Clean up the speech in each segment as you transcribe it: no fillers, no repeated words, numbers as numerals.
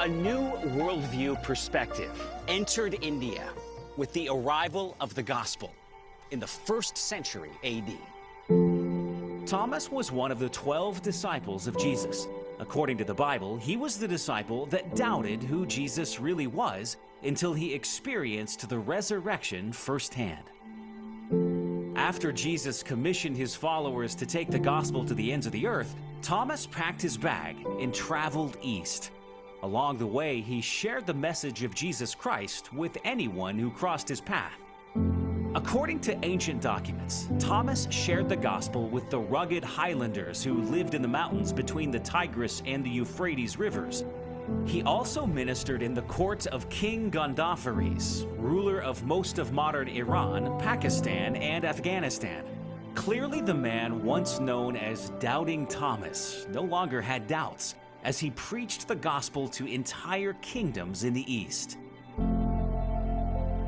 A new worldview perspective entered India with the arrival of the gospel in the 1st century AD. Thomas was one of the 12 disciples of Jesus. According to the Bible, he was the disciple that doubted who Jesus really was until he experienced the resurrection firsthand. After Jesus commissioned his followers to take the gospel to the ends of the earth, Thomas packed his bag and traveled east. Along the way, he shared the message of Jesus Christ with anyone who crossed his path. According to ancient documents, Thomas shared the gospel with the rugged highlanders who lived in the mountains between the Tigris and the Euphrates rivers. He also ministered in the court of King Gandaphares, ruler of most of modern Iran, Pakistan, and Afghanistan. Clearly, the man once known as Doubting Thomas no longer had doubts, as he preached the gospel to entire kingdoms in the East.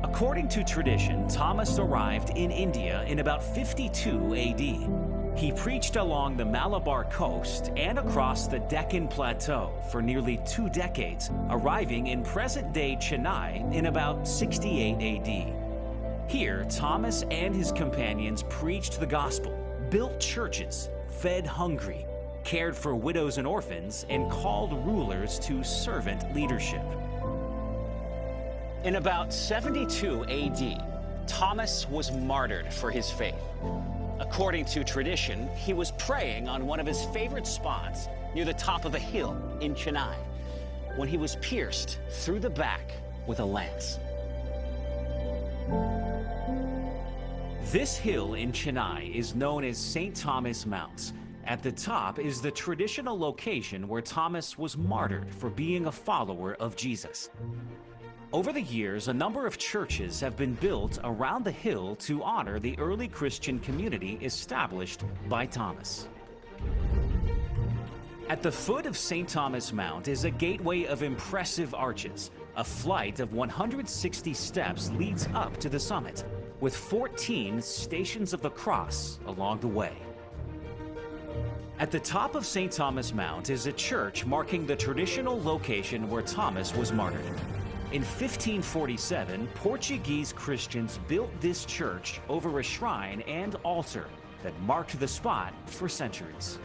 According to tradition, Thomas arrived in India in about 52 AD. He preached along the Malabar coast and across the Deccan Plateau for nearly 2 decades, arriving in present-day Chennai in about 68 AD. Here, Thomas and his companions preached the gospel, built churches, fed hungry, cared for widows and orphans, and called rulers to servant leadership. In about 72 AD, Thomas was martyred for his faith. According to tradition, he was praying on one of his favorite spots near the top of a hill in Chennai when he was pierced through the back with a lance. This hill in Chennai is known as St. Thomas Mount. At the top is the traditional location where Thomas was martyred for being a follower of Jesus. Over the years, a number of churches have been built around the hill to honor the early Christian community established by Thomas. At the foot of St. Thomas Mount is a gateway of impressive arches. A flight of 160 steps leads up to the summit, with 14 stations of the cross along the way. At the top of St. Thomas Mount is a church marking the traditional location where Thomas was martyred. In 1547, Portuguese Christians built this church over a shrine and altar that marked the spot for centuries.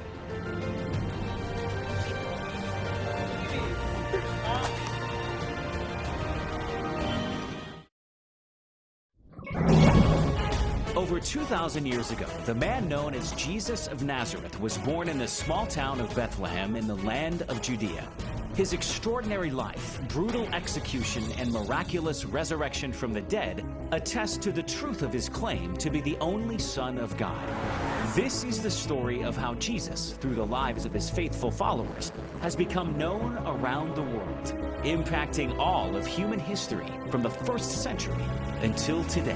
Over 2,000 years ago, the man known as Jesus of Nazareth was born in the small town of Bethlehem in the land of Judea. His extraordinary life, brutal execution, and miraculous resurrection from the dead attest to the truth of his claim to be the only Son of God. This is the story of how Jesus, through the lives of his faithful followers, has become known around the world, impacting all of human history from the 1st century until today.